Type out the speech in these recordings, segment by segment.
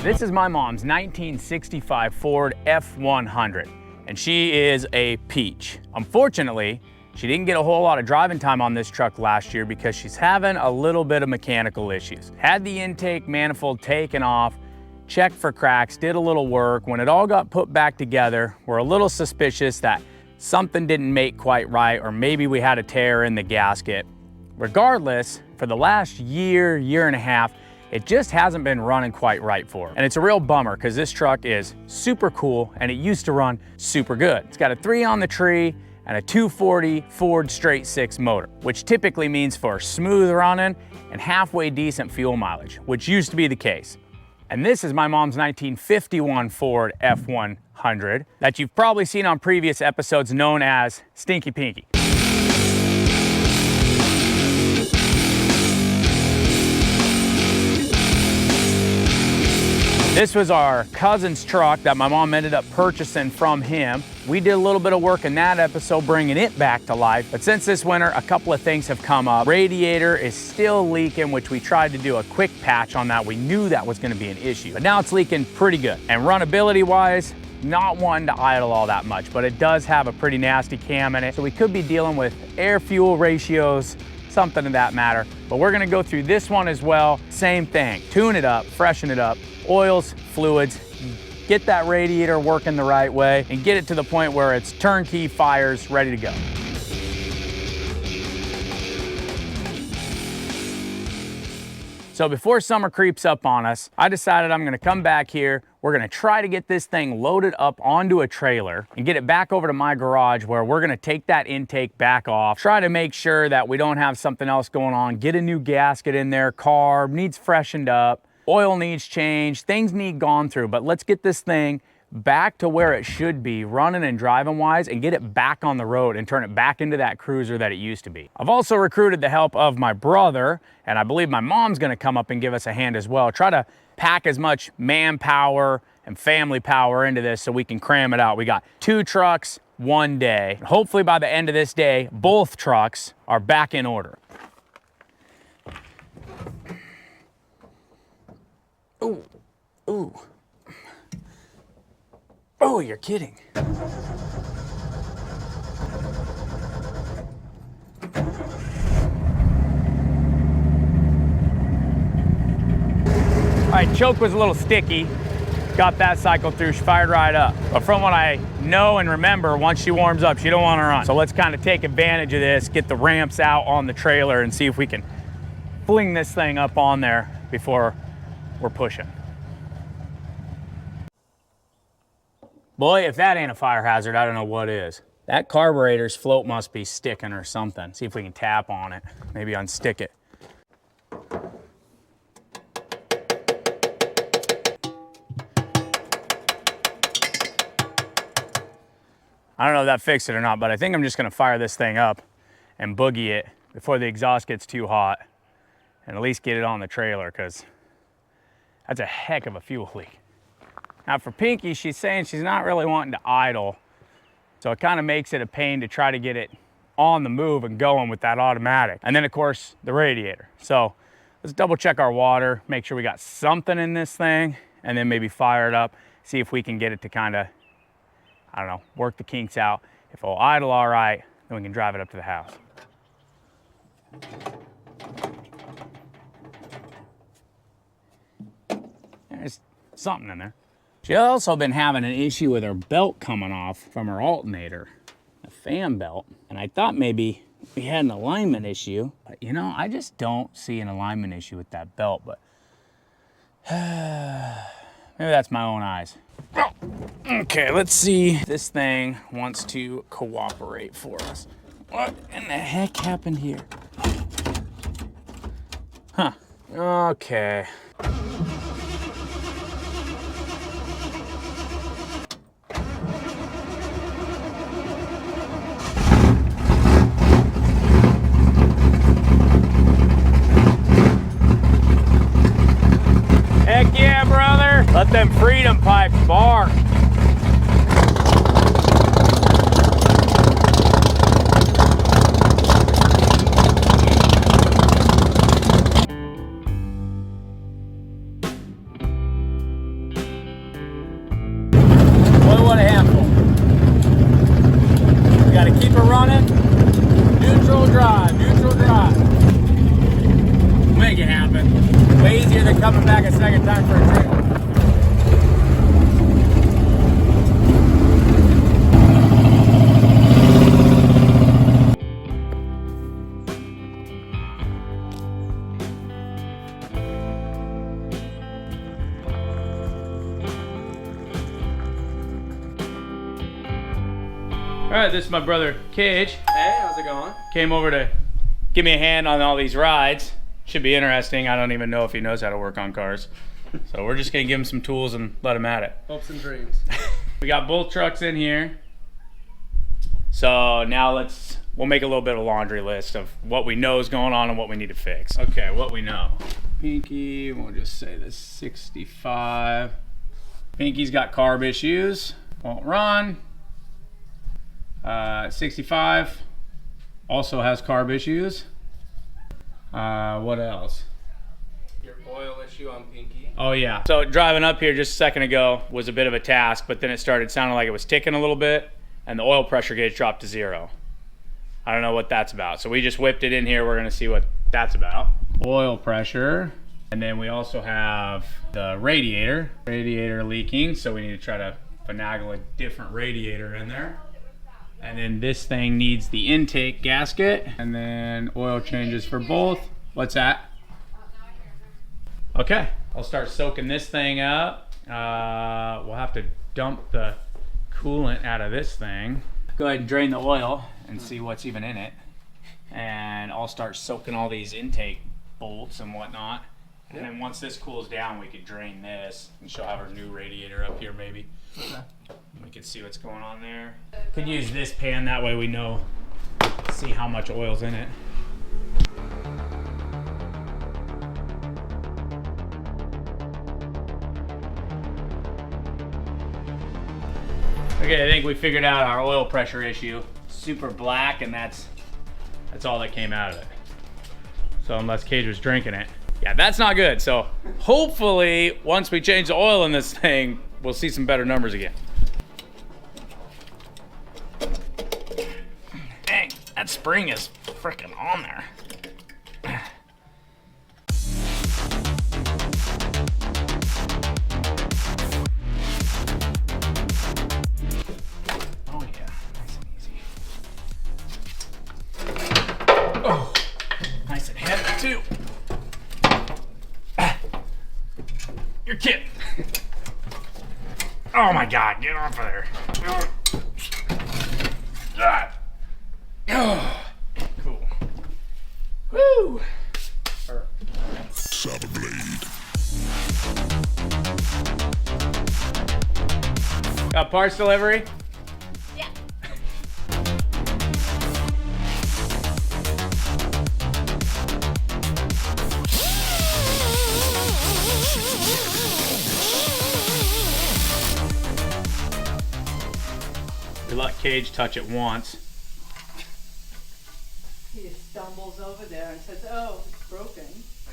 This is my mom's 1965 Ford F100, and she is a peach. Unfortunately, she didn't get a whole lot of driving time on this truck last year because she's having a little bit of mechanical issues. Had the intake manifold taken off, checked for cracks, did a little work. When it all got put back together, we're a little suspicious that something didn't make quite right, or maybe we had a tear in the gasket. Regardless, for the last year, year and a half, it just hasn't been running quite right for her. And it's a real bummer because this truck is super cool and it used to run super good. It's got a 3 on the tree and a 240 Ford straight 6 motor, which typically means for smooth running and halfway decent fuel mileage, which used to be the case. And this is my mom's 1951 Ford F100 that you've probably seen on previous episodes, known as Stinky Pinky. This was our cousin's truck that my mom ended up purchasing from him. We did a little bit of work in that episode bringing it back to life, but since this winter, a couple of things have come up. Radiator is still leaking, which we tried to do a quick patch on that. We knew that was gonna be an issue, but now it's leaking pretty good. And runnability-wise, not one to idle all that much, but it does have a pretty nasty cam in it, so we could be dealing with air-fuel ratios, something of that matter. But we're gonna go through this one as well. Same thing, tune it up, freshen it up, oils, fluids, get that radiator working the right way and get it to the point where it's turnkey, fires, ready to go. So before summer creeps up on us, I decided I'm gonna come back here. We're gonna try to get this thing loaded up onto a trailer and get it back over to my garage where we're gonna take that intake back off, try to make sure that we don't have something else going on, get a new gasket in there, carb needs freshened up, oil needs changed, things need gone through, but let's get this thing back to where it should be, running and driving wise, and get it back on the road and turn it back into that cruiser that it used to be. I've also recruited the help of my brother, and I believe my mom's gonna come up and give us a hand as well. Try to pack as much manpower and family power into this so we can cram it out. We got 2 trucks, 1 day. Hopefully by the end of this day, both trucks are back in order. Ooh, ooh. Oh, you're kidding. All right, choke was a little sticky. Got that cycled through, she fired right up. But from what I know and remember, once she warms up, she don't want to run. So let's kind of take advantage of this, get the ramps out on the trailer and see if we can fling this thing up on there before we're pushing. Boy, if that ain't a fire hazard, I don't know what is. That carburetor's float must be sticking or something. See if we can tap on it, maybe unstick it. I don't know if that fixed it or not, but I think I'm just gonna fire this thing up and boogie it before the exhaust gets too hot and at least get it on the trailer, because that's a heck of a fuel leak. Now for Pinky, she's saying she's not really wanting to idle, so it kind of makes it a pain to try to get it on the move and going with that automatic. And then of course, the radiator. So let's double check our water, make sure we got something in this thing, and then maybe fire it up, see if we can get it to kind of, I don't know, work the kinks out. If it'll idle all right, then we can drive it up to the house. There's something in there. She's also been having an issue with her belt coming off from her alternator, a fan belt. And I thought maybe we had an alignment issue, but you know, I just don't see an alignment issue with that belt, but maybe that's my own eyes. Okay, let's see if this thing wants to cooperate for us. What in the heck happened here? Huh, okay. Heck yeah, brother. Let them freedom pipes bark. movement. Way easier than coming back a second time for a drink. All right, this is my brother, Cage. Hey, how's it going? Came over to give me a hand on all these rides. Should be interesting. I don't even know if he knows how to work on cars. So we're just gonna give him some tools and let him at it. Hopes and dreams. We got both trucks in here. So now we'll make a little bit of a laundry list of what we know is going on and what we need to fix. Okay, what we know. Pinky, we'll just say this 65. Pinky's got carb issues, won't run. 65 also has carb issues. What else? Your oil issue on Pinky. Oh yeah. So driving up here just a second ago was a bit of a task, but then it started sounding like it was ticking a little bit and the oil pressure gauge dropped to 0. I don't know what that's about. So we just whipped it in here. We're gonna see what that's about. Oil pressure. And then we also have the radiator leaking. So we need to try to finagle a different radiator in there. And then this thing needs the intake gasket, and then oil changes for both. What's that? Okay, I'll start soaking this thing up. We'll have to dump the coolant out of this thing. Go ahead and drain the oil and see what's even in it. And I'll start soaking all these intake bolts and whatnot. And then once this cools down, we could drain this, and she'll have her new radiator up here maybe. Okay. We can see what's going on there. Could use this pan, that way we know, see how much oil's in it. Okay, I think we figured out our oil pressure issue. Super black, and that's all that came out of it. So unless Cage was drinking it. Yeah, that's not good. So hopefully, once we change the oil in this thing, we'll see some better numbers again. Dang, that spring is freaking on there. Oh yeah, nice and easy. Oh, nice and heavy too. You're kidding. Oh my God, get off of there. Oh, cool. Woo. Saber blade. Got parts delivery? Yeah. We let Cage touch it once. He just stumbles over there and says, "Oh, it's broken."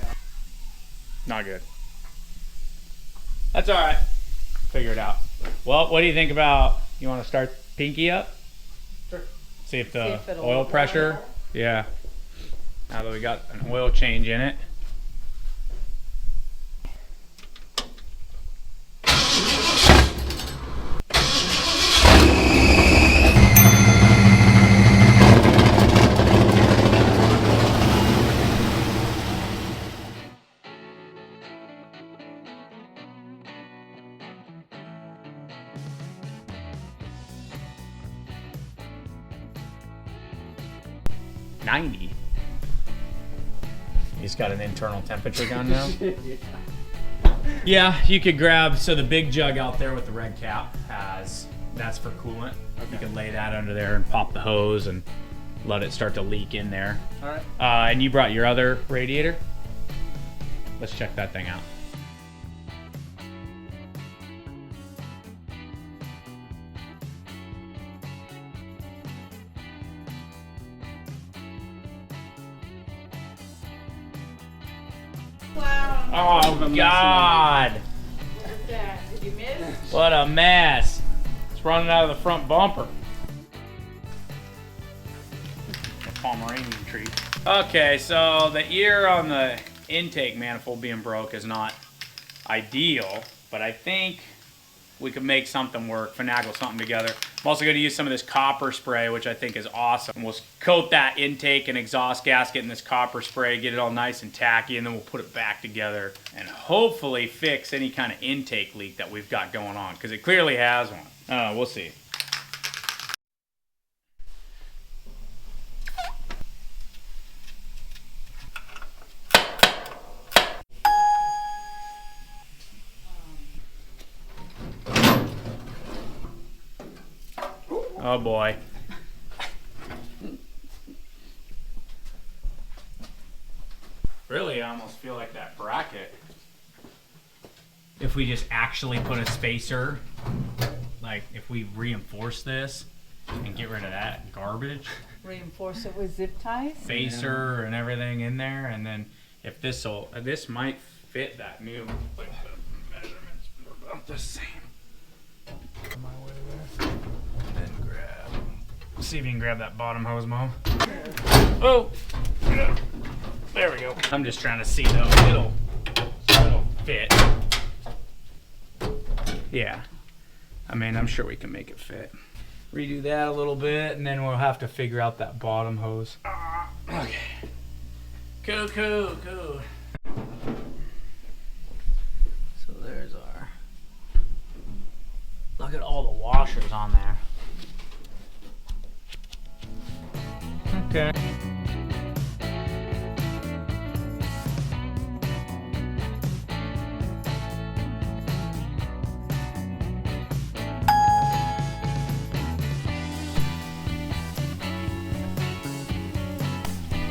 Yeah. Not good. That's all right. Figure it out. Well, what do you think about, you want to start Pinky up? Sure. See if the it'll oil pressure, oil. yeah. Now that we got an oil change in it. He's got an internal temperature gun now. Yeah, you could grab, so the big jug out there with the red cap that's for coolant. Okay. You can lay that under there and pop the hose and let it start to leak in there. All right. And you brought your other radiator? Let's check that thing out. Wow. Oh God! What is that? Did you miss? What a mess! It's running out of the front bumper. A Pomeranian treat. Okay, so the ear on the intake manifold being broke is not ideal, but I think we could make something work, finagle something together. I'm also gonna use some of this copper spray, which I think is awesome. We'll coat that intake and exhaust gasket in this copper spray, get it all nice and tacky, and then we'll put it back together and hopefully fix any kind of intake leak that we've got going on, because it clearly has one. We'll see. Oh boy. Really, I almost feel like that bracket. If we just actually put a spacer, like if we reinforce this and get rid of that garbage. Reinforce it with zip ties? Spacer and everything in there, and then if this might fit that new, like the measurements are about the same. Come my way there. Then grab. See if you can grab that bottom hose, Mom. Oh! There we go. I'm just trying to see though. It'll fit. Yeah. I mean, I'm sure we can make it fit. Redo that a little bit, and then we'll have to figure out that bottom hose. Okay. Cool. So there's our... Look at all the washers on there. Okay.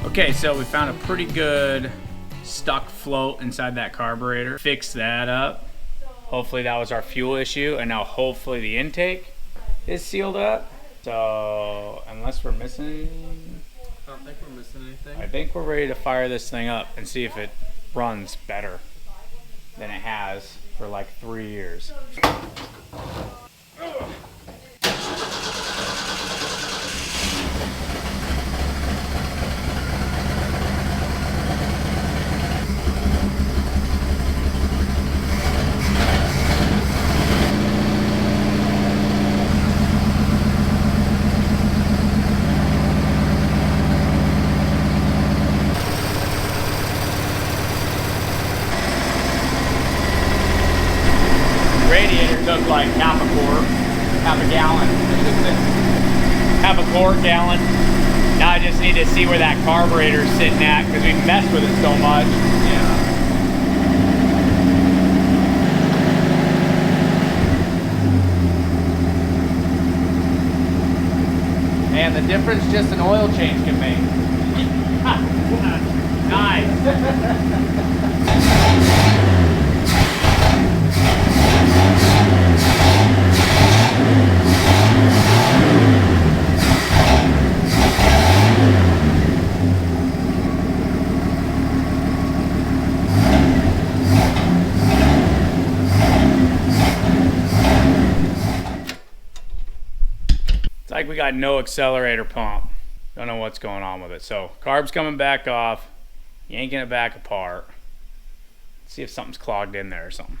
Okay, so we found a pretty good stuck float inside that carburetor. Fixed that up. Hopefully that was our fuel issue, and now hopefully the intake is sealed up. So unless we're missing, I don't think we're missing anything. I think we're ready to fire this thing up and see if it runs better than it has for like 3 years. Radiator took like half a gallon, half a quart gallon. Now I just need to see where that carburetor's sitting at because we messed with it so much. Yeah. And the difference just an oil change can make. Nice. It's like we got no accelerator pump. Don't know what's going on with it. So carb's coming back off, yanking it back apart. See if something's clogged in there or something.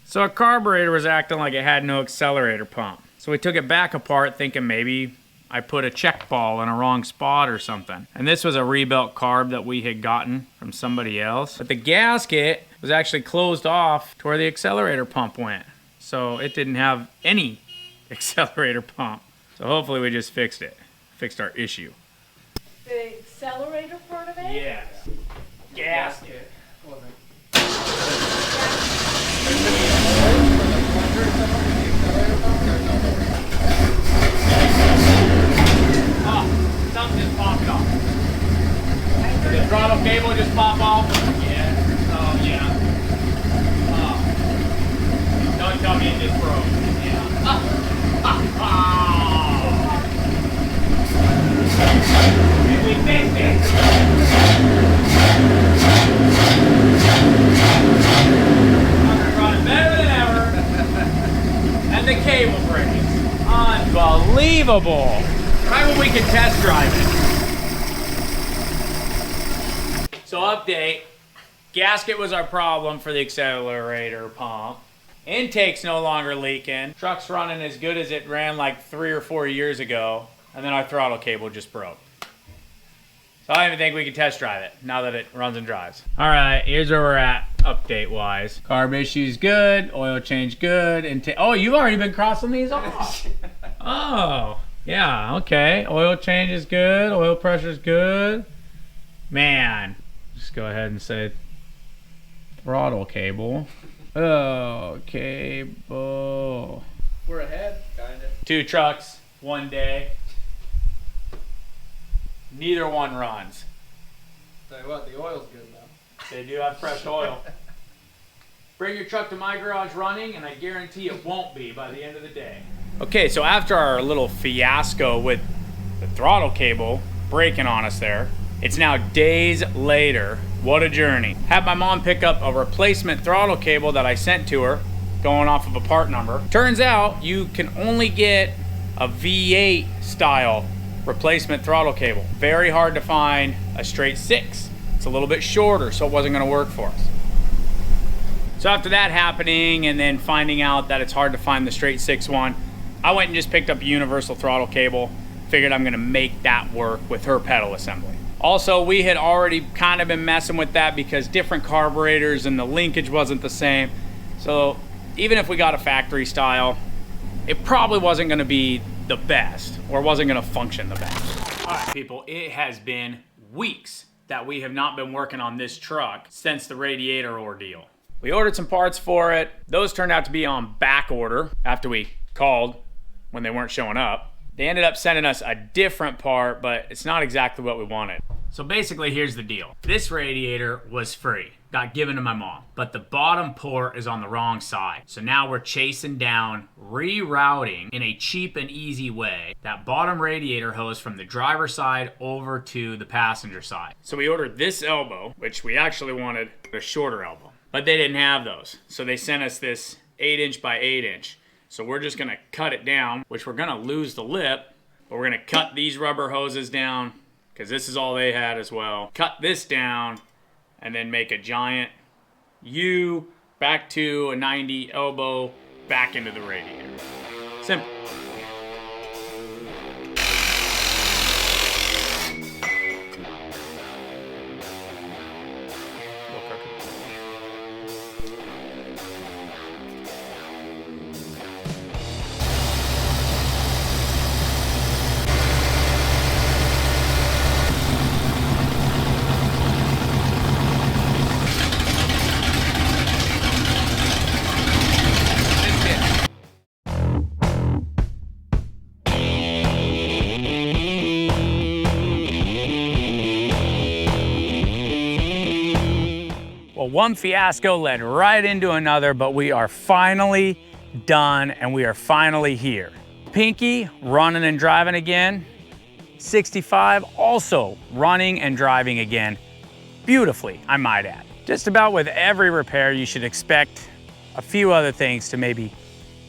So our carburetor was acting like it had no accelerator pump. So we took it back apart thinking maybe I put a check ball in a wrong spot or something. And this was a rebuilt carb that we had gotten from somebody else. But the gasket was actually closed off to where the accelerator pump went. So it didn't have any accelerator pump. So hopefully we just fixed it. Fixed our issue. The accelerator part of it? Yes. Gasket. Oh, something just popped off. Did the throttle cable just pop off? Yeah. Oh, yeah. Oh. Don't tell me it just broke. Yeah. And we fixed it. Running better than ever. And the cable breaks. Unbelievable. Right when we can test drive it. So update, gasket was our problem for the accelerator pump. Intake's no longer leaking. Truck's running as good as it ran like 3 or 4 years ago. And then our throttle cable just broke. So I don't even think we can test drive it now that it runs and drives. All right, here's where we're at update-wise. Carb issue's good, oil change good, and oh, you've already been crossing these off. Oh, yeah, okay. Oil change is good, oil pressure's good. Man, just go ahead and say throttle cable. Oh, cable. We're ahead, kinda. 2 trucks, 1 day. Neither one runs. Tell you what, the oil's good though. They do have fresh oil. Bring your truck to my garage running, and I guarantee it won't be by the end of the day. Okay, so after our little fiasco with the throttle cable breaking on us there, it's now days later. What a journey. Had my mom pick up a replacement throttle cable that I sent to her, going off of a part number. Turns out you can only get a V8 style replacement throttle cable. Very hard to find a straight 6. It's a little bit shorter, so it wasn't gonna work for us. So after that happening and then finding out that it's hard to find the straight 6 one, I went and just picked up a universal throttle cable. Figured I'm gonna make that work with her pedal assembly. Also, we had already kind of been messing with that because different carburetors and the linkage wasn't the same. So even if we got a factory style, it probably wasn't gonna be the best, or wasn't gonna function the best. All right, people, it has been weeks that we have not been working on this truck since the radiator ordeal. We ordered some parts for it. Those turned out to be on back order after we called when they weren't showing up. They ended up sending us a different part, but it's not exactly what we wanted. So basically, here's the deal. This radiator was free, got given to my mom, but the bottom port is on the wrong side. So now we're chasing down, rerouting in a cheap and easy way, that bottom radiator hose from the driver's side over to the passenger side. So we ordered this elbow, which we actually wanted a shorter elbow, but they didn't have those. So they sent us this 8" by 8". So we're just gonna cut it down, which we're gonna lose the lip, but we're gonna cut these rubber hoses down, because this is all they had as well. Cut this down, and then make a giant U back to a 90 elbow back into the radiator. Simple. Well, one fiasco led right into another, but we are finally done and we are finally here. Pinky running and driving again. 65 also running and driving again. Beautifully, I might add. Just about with every repair, you should expect a few other things to maybe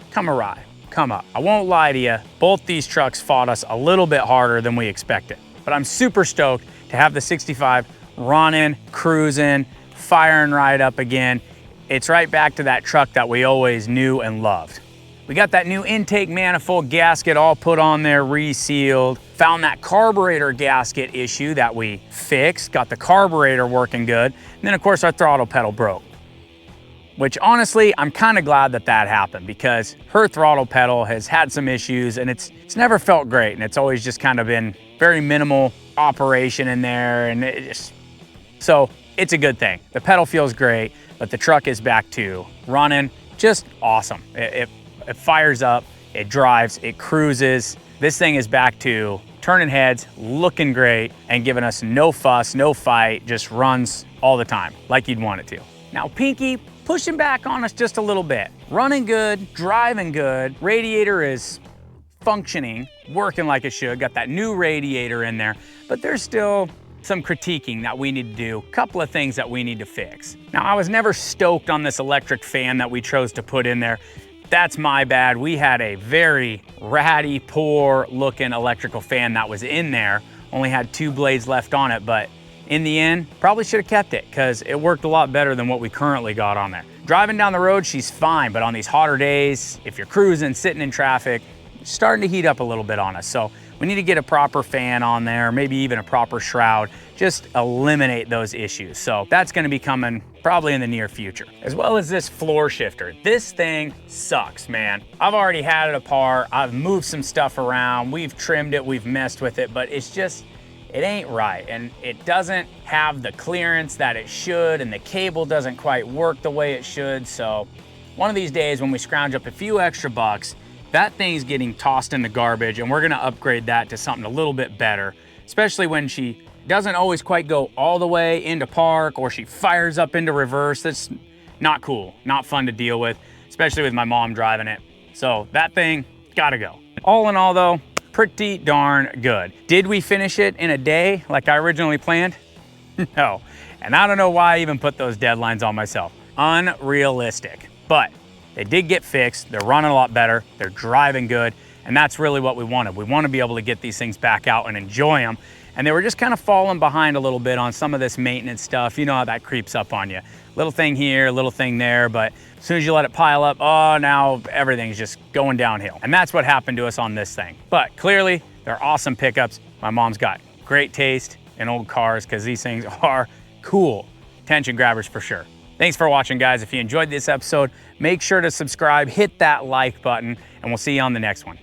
come awry, come up. I won't lie to you, both these trucks fought us a little bit harder than we expected. But I'm super stoked to have the 65 running, cruising, firing right up again. It's right back to that truck that we always knew and loved. We got that new intake manifold gasket all put on there, resealed. Found that carburetor gasket issue that we fixed, got the carburetor working good. And then of course our throttle pedal broke. Which honestly, I'm kind of glad that that happened because her throttle pedal has had some issues and it's never felt great. And it's always just kind of been very minimal operation in there. And so it's a good thing. The pedal feels great, but the truck is back to running, just awesome. It fires up, it drives, it cruises. This thing is back to turning heads, looking great, and giving us no fuss, no fight, just runs all the time, like you'd want it to. Now Pinky, pushing back on us just a little bit. Running good, driving good, radiator is functioning, working like it should, got that new radiator in there, but there's still some critiquing that we need to do, a couple of things that we need to fix. Now, I was never stoked on this electric fan that we chose to put in there. That's my bad. We had a very ratty, poor looking electrical fan that was in there, only had 2 blades left on it, but in the end, probably should have kept it because it worked a lot better than what we currently got on there. Driving down the road, she's fine, but on these hotter days, if you're cruising, sitting in traffic, it's starting to heat up a little bit on us. So we need to get a proper fan on there, maybe even a proper shroud, just eliminate those issues. So that's gonna be coming probably in the near future. As well as this floor shifter. This thing sucks, man. I've already had it apart. I've moved some stuff around. We've trimmed it, we've messed with it, but it's just, it ain't right. And it doesn't have the clearance that it should, and the cable doesn't quite work the way it should. So one of these days when we scrounge up a few extra bucks, that thing's getting tossed in the garbage, and we're gonna upgrade that to something a little bit better, especially when she doesn't always quite go all the way into park or she fires up into reverse. That's not cool, not fun to deal with, especially with my mom driving it. So that thing gotta go. All in all though, pretty darn good. Did we finish it in a day like I originally planned? No, and I don't know why I even put those deadlines on myself. Unrealistic, but they did get fixed. They're running a lot better. They're driving good. And that's really what we wanted. We want to be able to get these things back out and enjoy them. And they were just kind of falling behind a little bit on some of this maintenance stuff. You know how that creeps up on you. Little thing here, little thing there, but as soon as you let it pile up, oh, now everything's just going downhill. And that's what happened to us on this thing. But clearly, they're awesome pickups. My mom's got great taste in old cars because these things are cool. Attention grabbers for sure. Thanks for watching, guys. If you enjoyed this episode, make sure to subscribe, hit that like button, and we'll see you on the next one.